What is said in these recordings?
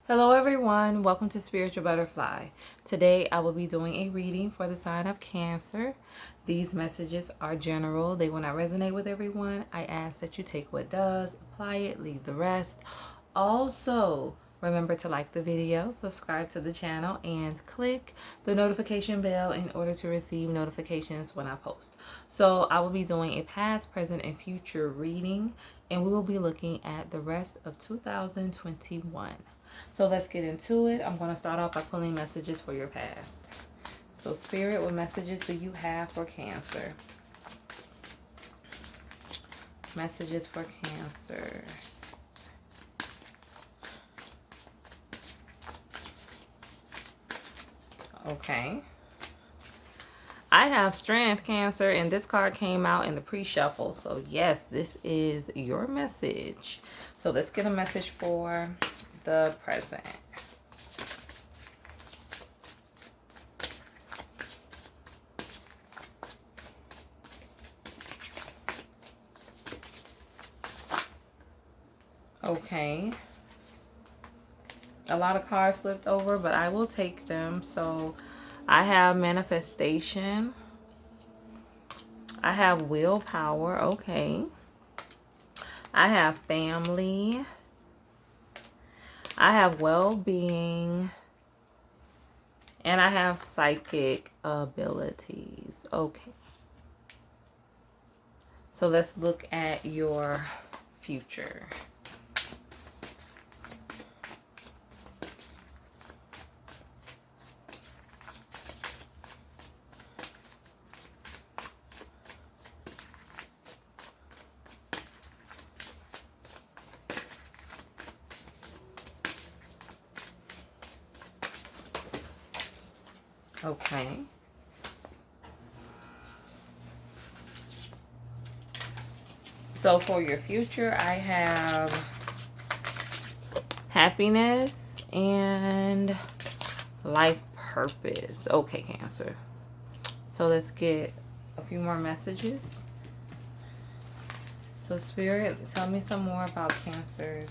Hello everyone, welcome to Spiritual Butterfly. Today I will be doing a reading for the sign of Cancer. These messages are general, they will not resonate with everyone. I ask that you take what does, apply it, leave the rest. Also, remember to like the video, subscribe to the channel, and click the notification bell in order to receive notifications when I post. So I will be doing a past, present, and future reading, and we will be looking at the rest of 2021. So let's get into it. I'm going to start off by pulling messages for your past. So Spirit, what messages do you have for Cancer? Messages for Cancer. Okay. I have Strength, Cancer, and this card came out in the pre-shuffle. So yes, this is your message. So let's get a message for the present. Okay. A lot of cards flipped over, but I will take them. So I have manifestation. I have willpower. Okay. I have family. I have well-being. And I have psychic abilities. Okay. So let's look at your future. Okay. So for your future, I have happiness and life purpose. Okay, Cancer. So let's get a few more messages. So Spirit, tell me some more about Cancer's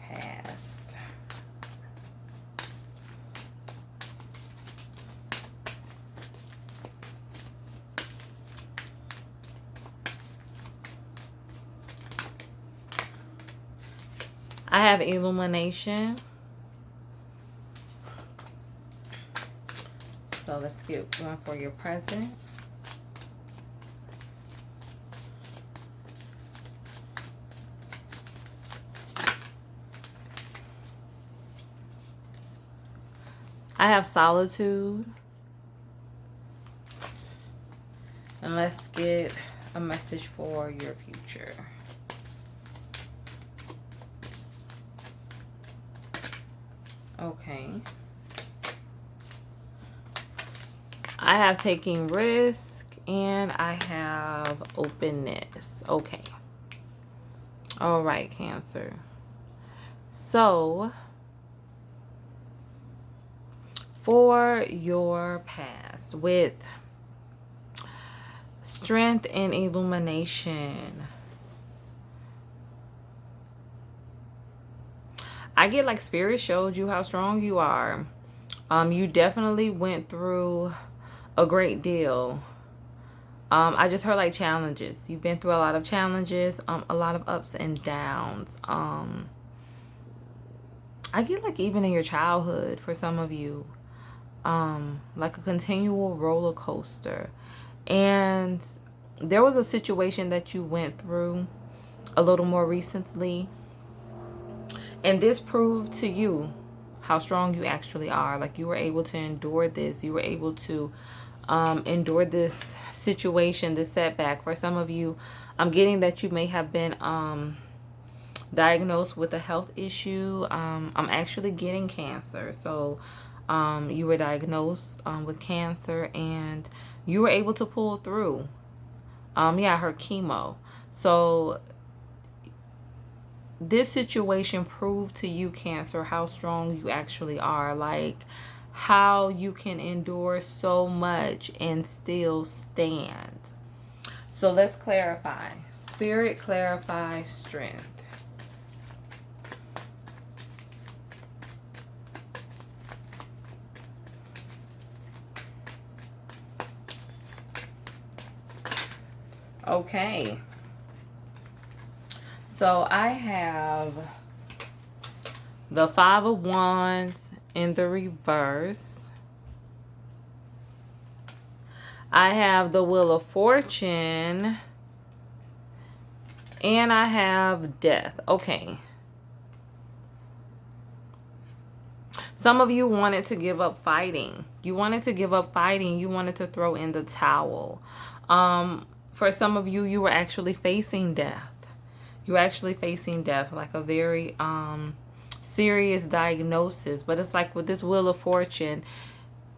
past. I have illumination. So let's get one for your present. I have solitude. And let's get a message for your future. Okay. I have taking risk and I have openness. Okay. All right, Cancer. So for your past with strength and illumination, I get like Spirit showed you how strong you are. You definitely went through a great deal. I just heard like challenges. You've been through a lot of challenges, a lot of ups and downs. I get like even in your childhood for some of you, like a continual roller coaster. And there was a situation that you went through a little more recently. And this proved to you how strong you actually are. Like you were able to endure this. You were able to endure this situation, this setback. For some of you, I'm getting that you may have been diagnosed with a health issue. I'm actually getting cancer. So you were diagnosed with cancer and you were able to pull through. Yeah, I heard chemo. So this situation proved to you, Cancer, how strong you actually are. Like how you can endure so much and still stand. So let's clarify. Spirit, clarify strength. Okay. So I have the Five of Wands in the reverse. I have the Wheel of Fortune. And I have Death. Okay. Some of you wanted to give up fighting. You wanted to give up fighting. You wanted to throw in the towel. For some of you, you were actually facing death. You were actually facing death, like a very serious diagnosis. But it's like with this Wheel of Fortune,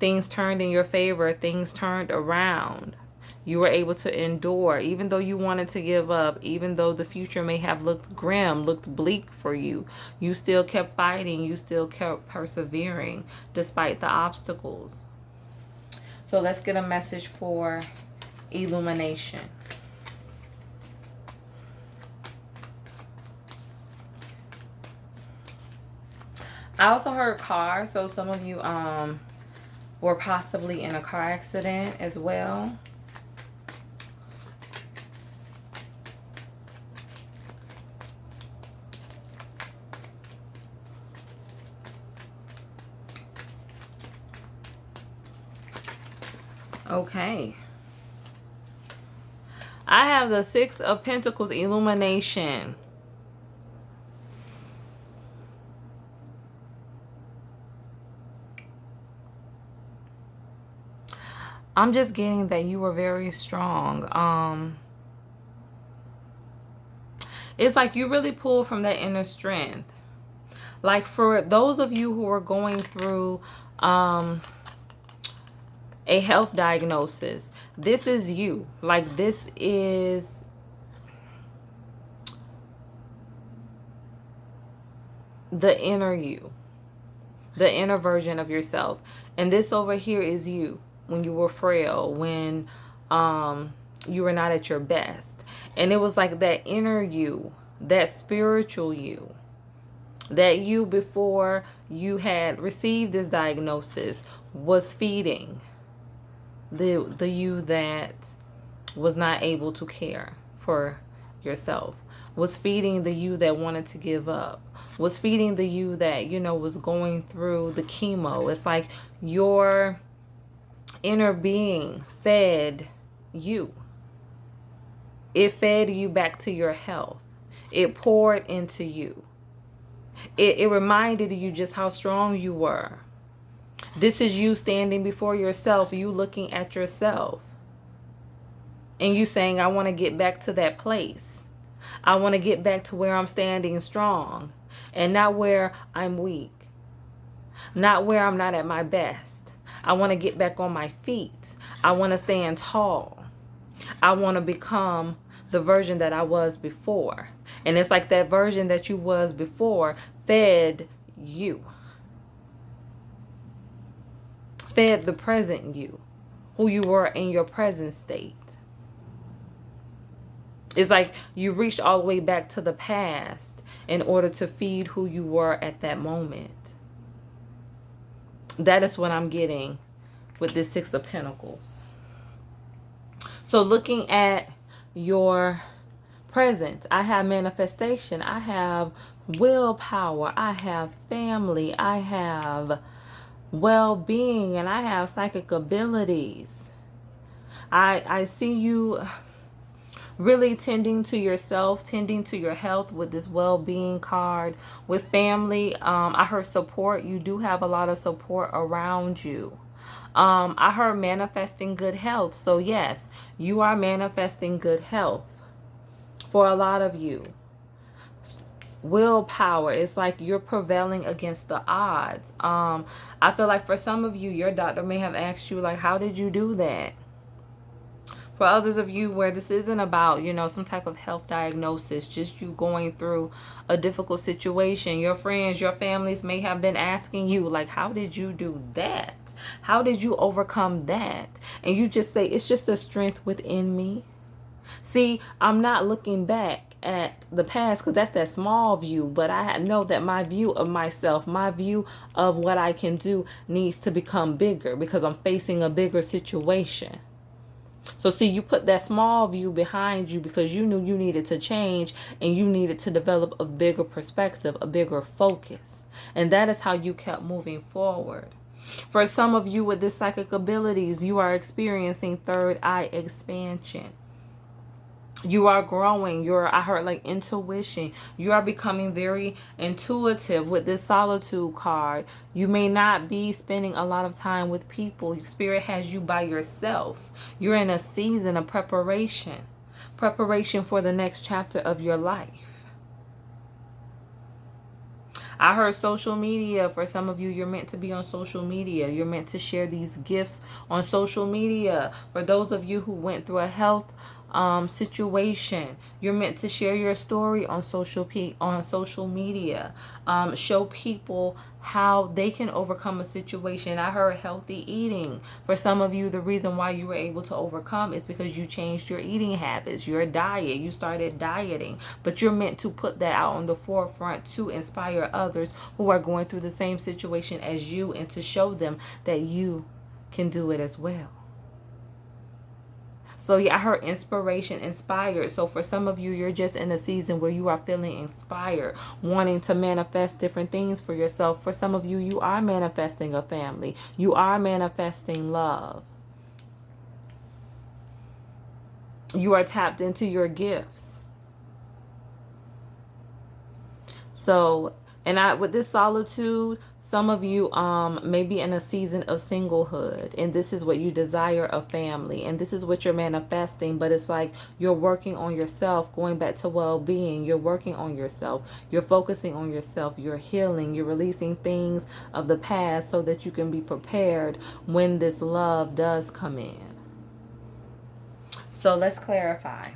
things turned in your favor. Things turned around. You were able to endure, even though you wanted to give up, even though the future may have looked grim, looked bleak for you. You still kept fighting. You still kept persevering despite the obstacles. So let's get a message for illumination. I also heard car, so some of you were possibly in a car accident as well. Okay. I have the Six of Pentacles, illumination. I'm just getting that you were very strong. It's like you really pull from that inner strength. Like for those of you who are going through a health diagnosis, this is you. Like this is the inner you, the inner version of yourself. And this over here is you when you were frail, when you were not at your best. And it was like that inner you, that spiritual you, that you before you had received this diagnosis was feeding the you that was not able to care for yourself, was feeding the you that wanted to give up, was feeding the you that, you know, was going through the chemo. It's like your inner being fed you. It fed you back to your health. It poured into you. It reminded you just how strong you were. This is you standing before yourself, you looking at yourself. And you saying, I want to get back to that place. I want to get back to where I'm standing strong and not where I'm weak. Not where I'm not at my best. I want to get back on my feet. I want to stand tall. I want to become the version that I was before. And it's like that version that you was before fed you. Fed the present you, who you were in your present state. It's like you reached all the way back to the past in order to feed who you were at that moment. That is what I'm getting with this Six of Pentacles. So looking at your present, I have manifestation, I have willpower, I have family, I have well-being, and I have psychic abilities. I see you really tending to yourself, tending to your health with this well-being card. With family, I heard support. You do have a lot of support around you. I heard manifesting good health. So yes, you are manifesting good health for a lot of you. Willpower, it's like you're prevailing against the odds. I feel like for some of you, your doctor may have asked you, like, how did you do that? For others of you where this isn't about, you know, some type of health diagnosis, just you going through a difficult situation, your friends, your families may have been asking you, like, how did you do that? How did you overcome that? And you just say, it's just a strength within me. See, I'm not looking back at the past because that's that small view, but I know that my view of myself, my view of what I can do needs to become bigger because I'm facing a bigger situation. So see, you put that small view behind you because you knew you needed to change and you needed to develop a bigger perspective, a bigger focus. And that is how you kept moving forward. For some of you with this psychic abilities, you are experiencing third eye expansion. You are growing. I heard like intuition. You are becoming very intuitive with this solitude card. You may not be spending a lot of time with people. Spirit has you by yourself. You're in a season of preparation. Preparation for the next chapter of your life. I heard social media. For some of you, you're meant to be on social media. You're meant to share these gifts on social media. For those of you who went through a health situation, you're meant to share your story on social media. Show people how they can overcome a situation. I heard healthy eating. For some of you, the reason why you were able to overcome is because you changed your eating habits, your diet. You started dieting, but you're meant to put that out on the forefront to inspire others who are going through the same situation as you and to show them that you can do it as well. So yeah, I heard inspiration, inspired. So for some of you, you're just in a season where you are feeling inspired, wanting to manifest different things for yourself. For some of you, you are manifesting a family. You are manifesting love. You are tapped into your gifts. So, and with this solitude, some of you may be in a season of singlehood, and this is what you desire, a family, and this is what you're manifesting. But it's like you're working on yourself, going back to well-being. You're working on yourself. You're focusing on yourself. You're healing. You're releasing things of the past so that you can be prepared when this love does come in. So let's clarify.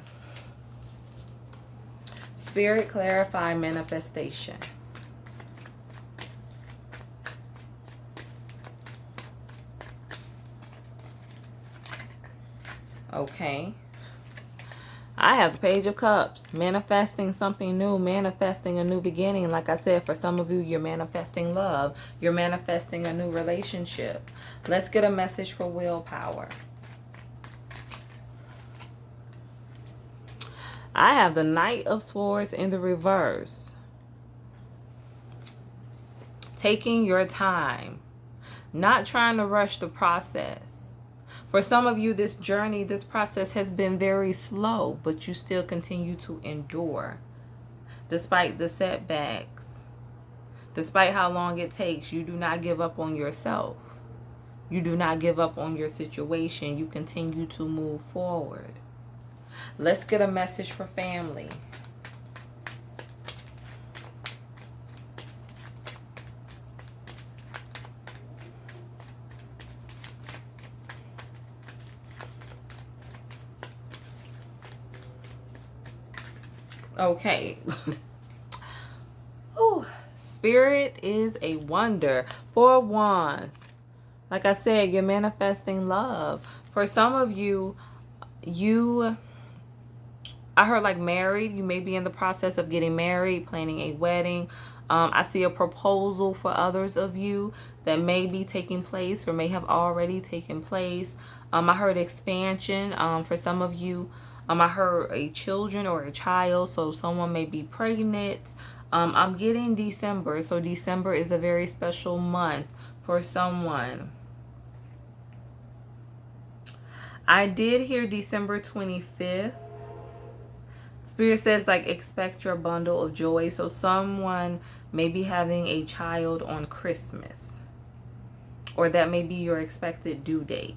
Spirit, clarify manifestation. Okay. I have the Page of Cups. Manifesting something new. Manifesting a new beginning. Like I said, for some of you, you're manifesting love. You're manifesting a new relationship. Let's get a message for willpower. I have the Knight of Swords in the reverse. Taking your time. Not trying to rush the process. For some of you, this journey, this process has been very slow, but you still continue to endure. Despite the setbacks, despite how long it takes, you do not give up on yourself. You do not give up on your situation. You continue to move forward. Let's get a message for family. Okay. Ooh, Spirit is a wonder. 4 of Wands. Like I said, you're manifesting love. For some of you, I heard like married. You may be in the process of getting married, planning a wedding. I see a proposal for others of you that may be taking place or may have already taken place. I heard expansion. For some of you, I heard a children or a child. So someone may be pregnant. I'm getting December. So December is a very special month for someone. I did hear December 25th. Spirit says like expect your bundle of joy. So someone may be having a child on Christmas. Or that may be your expected due date.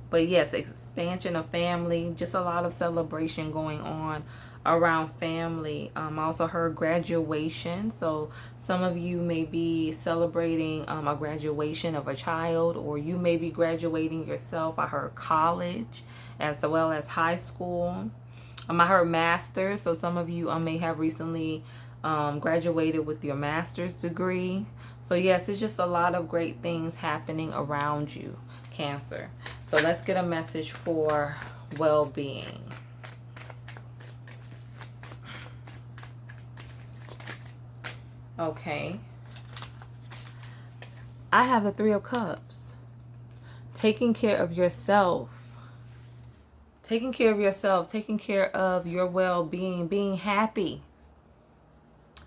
But yes, expansion of family. Just a lot of celebration going on around family. I also heard graduation. So some of you may be celebrating a graduation of a child. Or you may be graduating yourself. I heard college as well as high school. I heard master's, so some of you may have recently graduated with your master's degree. So yes, it's just a lot of great things happening around you, Cancer. So let's get a message for well-being. Okay. I have the 3 of Cups. Taking care of yourself. Taking care of yourself, taking care of your well-being, being happy.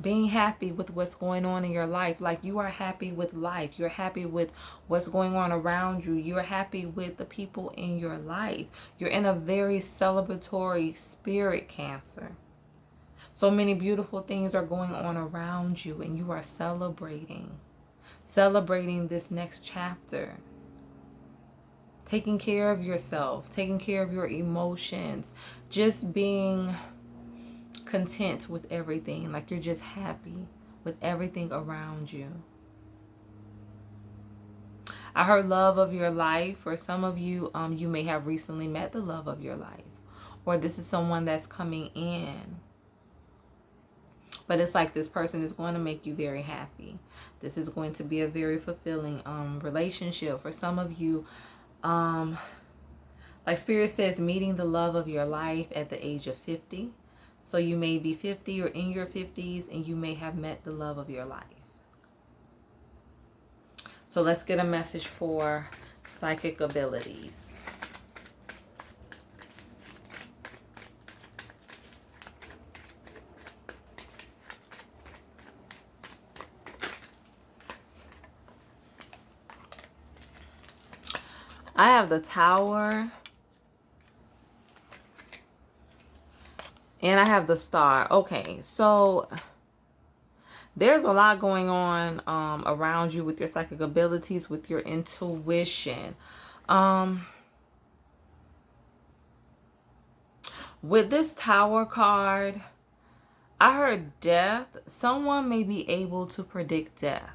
Being happy with what's going on in your life. Like, you are happy with life. You're happy with what's going on around you. You're happy with the people in your life. You're in a very celebratory spirit, Cancer. So many beautiful things are going on around you, and you are celebrating. Celebrating this next chapter. Taking care of yourself. Taking care of your emotions. Just being content with everything. Like, you're just happy with everything around you. I heard love of your life. For some of you, you may have recently met the love of your life, or this is someone that's coming in. But it's like this person is going to make you very happy. This is going to be a very fulfilling relationship. For some of you, like Spirit says, meeting the love of your life at the age of 50. So you may be 50 or in your 50s, and you may have met the love of your life. So let's get a message for psychic abilities. I have the Tower. And I have the Star. Okay, so there's a lot going on around you with your psychic abilities, with your intuition. With this Tower card, I heard death. Someone may be able to predict death.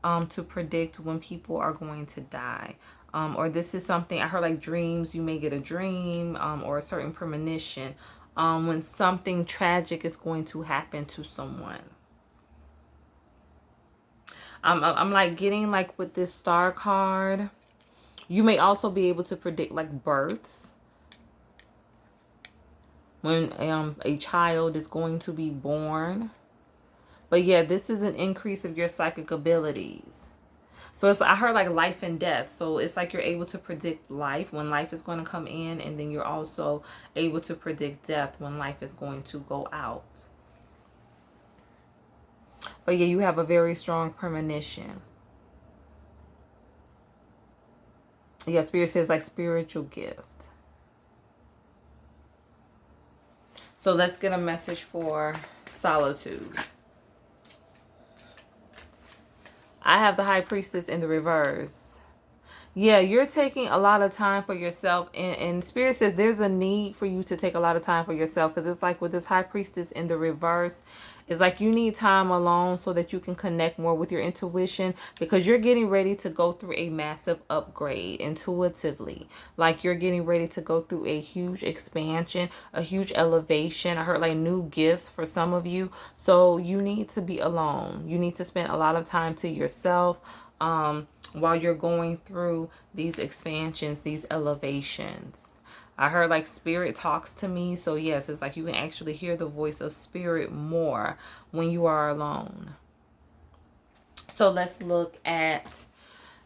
To predict when people are going to die. Or this is something, I heard like dreams. You may get a dream or a certain premonition when something tragic is going to happen to someone. I'm like getting like with this Star card. You may also be able to predict like births. When a child is going to be born. But yeah, this is an increase of your psychic abilities. So it's, I heard like life and death. So it's like you're able to predict life when life is going to come in. And then you're also able to predict death when life is going to go out. But yeah, you have a very strong premonition. Yeah, Spirit says like spiritual gift. So let's get a message for solitude. I have the High Priestess in the reverse. Yeah, you're taking a lot of time for yourself. And Spirit says there's a need for you to take a lot of time for yourself. Because it's like with this High Priestess in the reverse, it's like you need time alone so that you can connect more with your intuition. Because you're getting ready to go through a massive upgrade intuitively. Like you're getting ready to go through a huge expansion, a huge elevation. I heard like new gifts for some of you. So you need to be alone. You need to spend a lot of time to yourself. While you're going through these expansions, these elevations. I heard like Spirit talks to me. So yes, it's like you can actually hear the voice of Spirit more when you are alone. So let's look at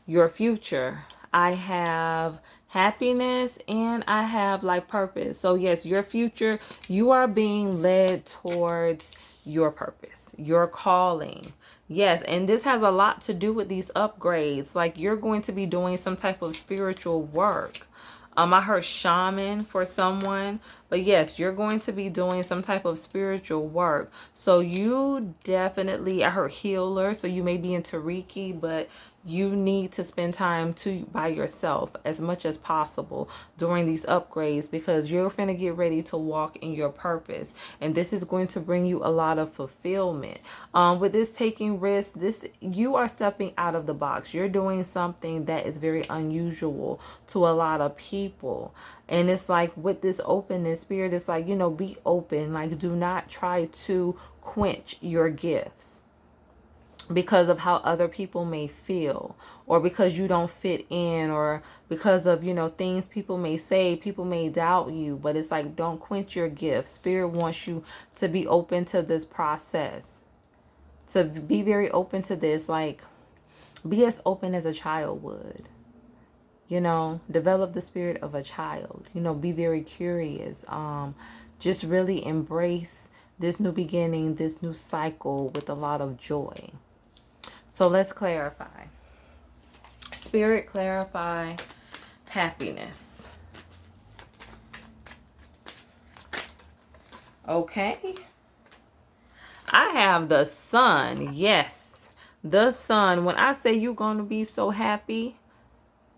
your future. I have happiness and I have like purpose. So yes, your future, you are being led towards your purpose, your calling. Yes, and this has a lot to do with these upgrades. Like you're going to be doing some type of spiritual work. I heard shaman for someone, but yes, you're going to be doing some type of spiritual work. So you definitely, I heard healer, so you may be into Reiki, but you need to spend time by yourself as much as possible during these upgrades, because you're going to get ready to walk in your purpose, and this is going to bring you a lot of fulfillment. With this taking risks, you are stepping out of the box. You're doing something that is very unusual to a lot of people. And it's like with this openness, Spirit, it's like, you know, be open. Like, do not try to quench your gifts because of how other people may feel, or because you don't fit in, or because of, you know, things people may say. People may doubt you, but it's like, don't quench your gifts. Spirit wants you to be open to this process, to be very open to this. Like, be as open as a child would. You know, develop the spirit of a child. You know, be very curious. Just really embrace this new beginning, this new cycle with a lot of joy. So let's clarify. Spirit, clarify happiness. Okay. I have the sun. Yes, the sun. When I say you're going to be so happy,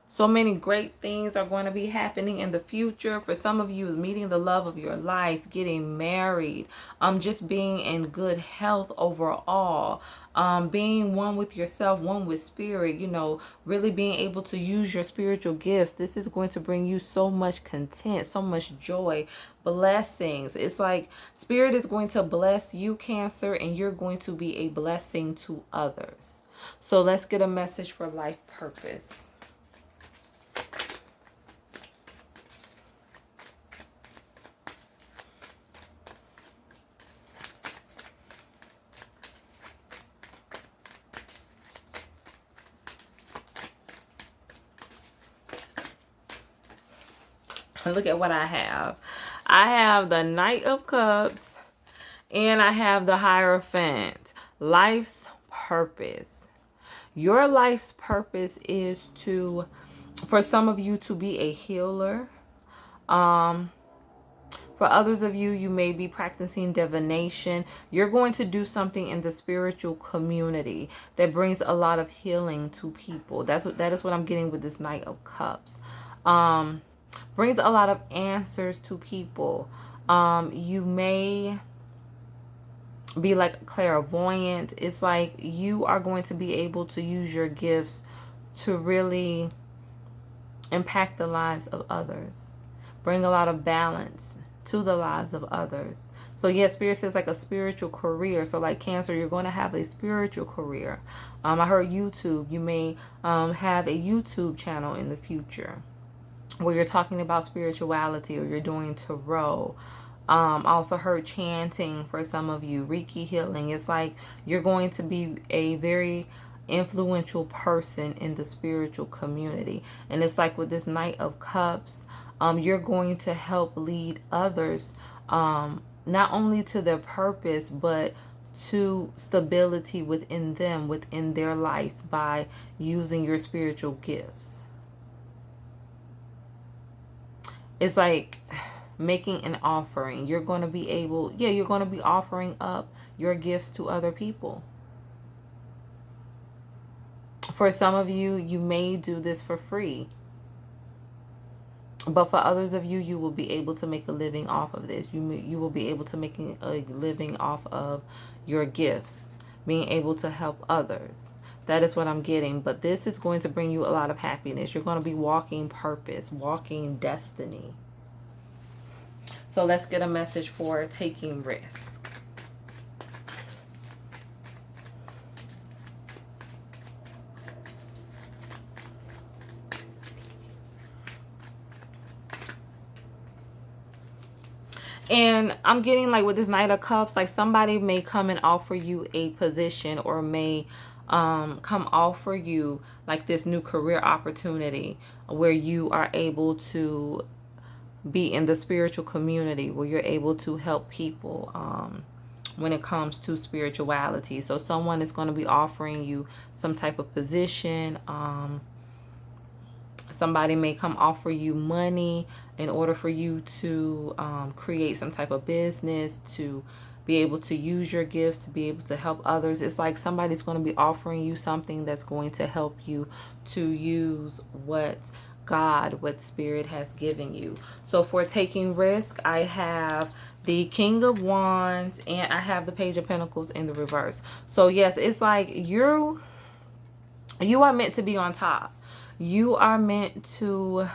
so many great things are going to be happening in the future. For some of you, meeting the love of your life, getting married, just being in good health overall, being one with yourself, one with spirit, you know, really being able to use your spiritual gifts. This is going to bring you so much content, so much joy, blessings. It's like spirit is going to bless you, Cancer, and you're going to be a blessing to others. So let's get a message for life purpose. Look at what I have. I have the Knight of Cups and I have the Hierophant. Life's purpose. Your life's purpose is to, for some of you, to be a healer. For others of you, you may be practicing divination. You're going to do something in the spiritual community that brings a lot of healing to people. That is what I'm getting with this Knight of Cups. Brings a lot of answers to people. You may be like clairvoyant. It's like you are going to be able to use your gifts to really impact the lives of others. Bring a lot of balance to the lives of others. So yes, Spirit says like a spiritual career. So like Cancer, you're going to have a spiritual career. I heard YouTube. You may have a YouTube channel in the future where you're talking about spirituality, or you're doing tarot. I also heard chanting for some of you, Reiki healing. It's like you're going to be a very influential person in the spiritual community. And it's like with this Knight of Cups, you're going to help lead others, not only to their purpose, but to stability within them, within their life, by using your spiritual gifts. It's like making an offering. You're going to be able, you're going to be offering up your gifts to other people. For some of you, you may do this for free. But for others of you, you will be able to make a living off of this. You will be able to make a living off of your gifts, being able to help others. That is what I'm getting. But this is going to bring you a lot of happiness. You're going to be walking purpose, walking destiny. So let's get a message for taking risk. And I'm getting like with this Knight of Cups, like somebody may come and offer you a position, or may come offer you like this new career opportunity where you are able to be in the spiritual community, where you're able to help people when it comes to spirituality. So someone is going to be offering you some type of position. Somebody may come offer you money in order for you to create some type of business, to be able to use your gifts, to be able to help others. It's like somebody's going to be offering you something that's going to help you to use what God, what Spirit has given you. So for taking risk, I have the King of Wands and I have the Page of Pentacles in the reverse. So yes, it's like you are meant to be on top. You are meant to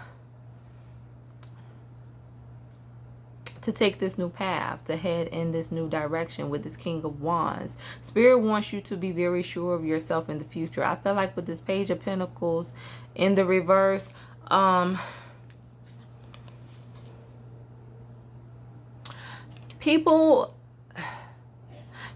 take this new path, to head in this new direction with this King of Wands. Spirit wants you to be very sure of yourself in the future. I feel like with this Page of Pentacles in the reverse, people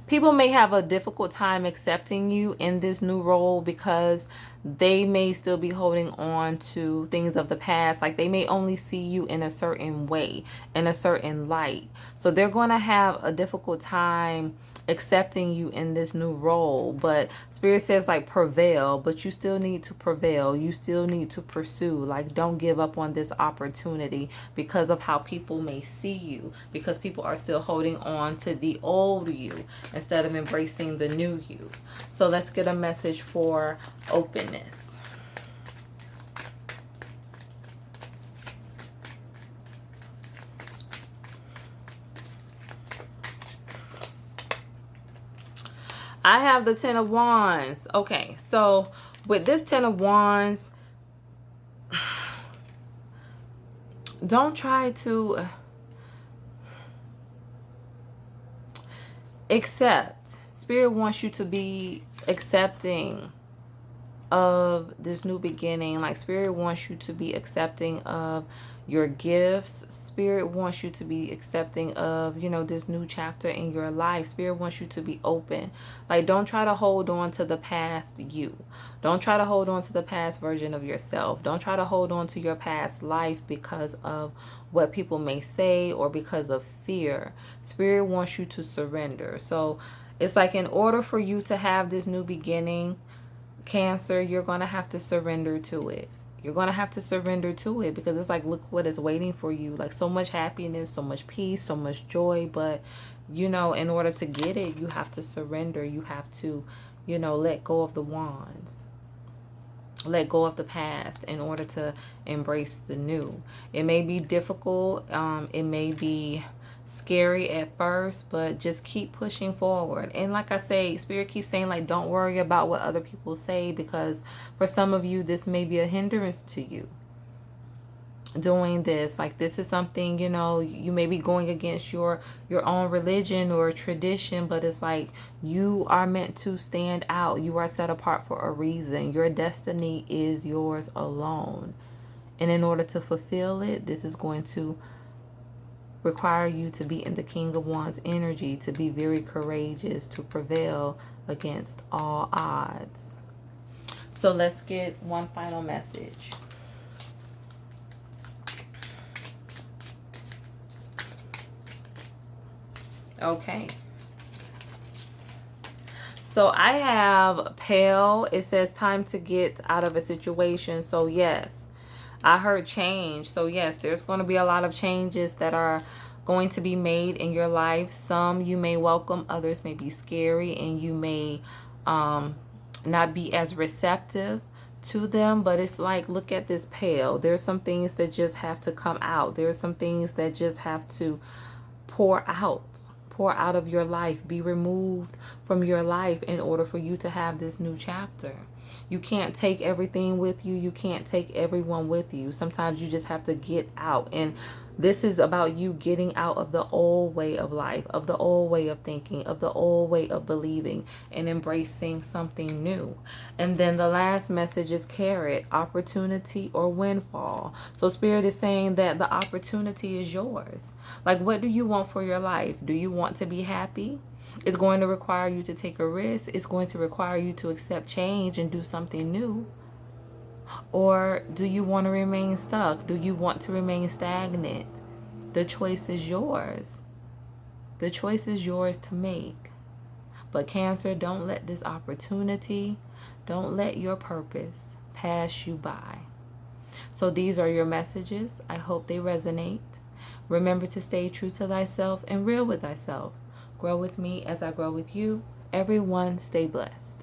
people may have a difficult time accepting you in this new role because they may still be holding on to things of the past. Like they may only see you in a certain way, in a certain light. So they're going to have a difficult time accepting you in this new role. But Spirit says like prevail, but you still need to prevail. You still need to pursue. Like don't give up on this opportunity because of how people may see you, because people are still holding on to the old you instead of embracing the new you. So let's get a message for openness. I have the Ten of Wands. Okay, so with this Ten of Wands, don't try to accept. Spirit wants you to be accepting of this new beginning. Like Spirit wants you to be accepting of your gifts. Spirit wants you to be accepting of, you know, this new chapter in your life. Spirit wants you to be open. Like don't try to hold on to the past you. Don't try to hold on to the past version of yourself. Don't try to hold on to your past life because of what people may say or because of fear. Spirit wants you to surrender. So it's like in order for you to have this new beginning, Cancer, you're going to have to surrender to it. You're going to have to surrender to it because it's like, look what is waiting for you. Like so much happiness, so much peace, so much joy. But, you know, in order to get it, you have to surrender. You have to, you know, let go of the wands. Let go of the past in order to embrace the new. It may be difficult. It may be scary at first, but just keep pushing forward. And like I say, Spirit keeps saying like don't worry about what other people say, because for some of you this may be a hindrance to you doing this. Like this is something, you know, you may be going against your own religion or tradition, but it's like you are meant to stand out. You are set apart for a reason. Your destiny is yours alone, and in order to fulfill it, this is going to require you to be in the King of Wands energy, to be very courageous, to prevail against all odds. So let's get one final message. Okay. So I have pale. It says time to get out of a situation. So yes, I heard change. So yes, there's going to be a lot of changes that are going to be made in your life. Some you may welcome, others may be scary, and you may not be as receptive to them. But it's like, look at this pale. There's some things that just have to come out. There's some things that just have to pour out of your life, be removed from your life in order for you to have this new chapter. You can't take everything with you. You can't take everyone with you. Sometimes you just have to get out. And this is about you getting out of the old way of life, of the old way of thinking, of the old way of believing, and embracing something new. And then the last message is carrot, opportunity or windfall. So Spirit is saying that the opportunity is yours. Like, what do you want for your life? Do you want to be happy? It's going to require you to take a risk. It's going to require you to accept change and do something new. Or do you want to remain stuck? Do you want to remain stagnant? The choice is yours. The choice is yours to make. But Cancer, don't let this opportunity, don't let your purpose pass you by. So these are your messages. I hope they resonate. Remember to stay true to thyself and real with thyself. Grow with me as I grow with you. Everyone, stay blessed.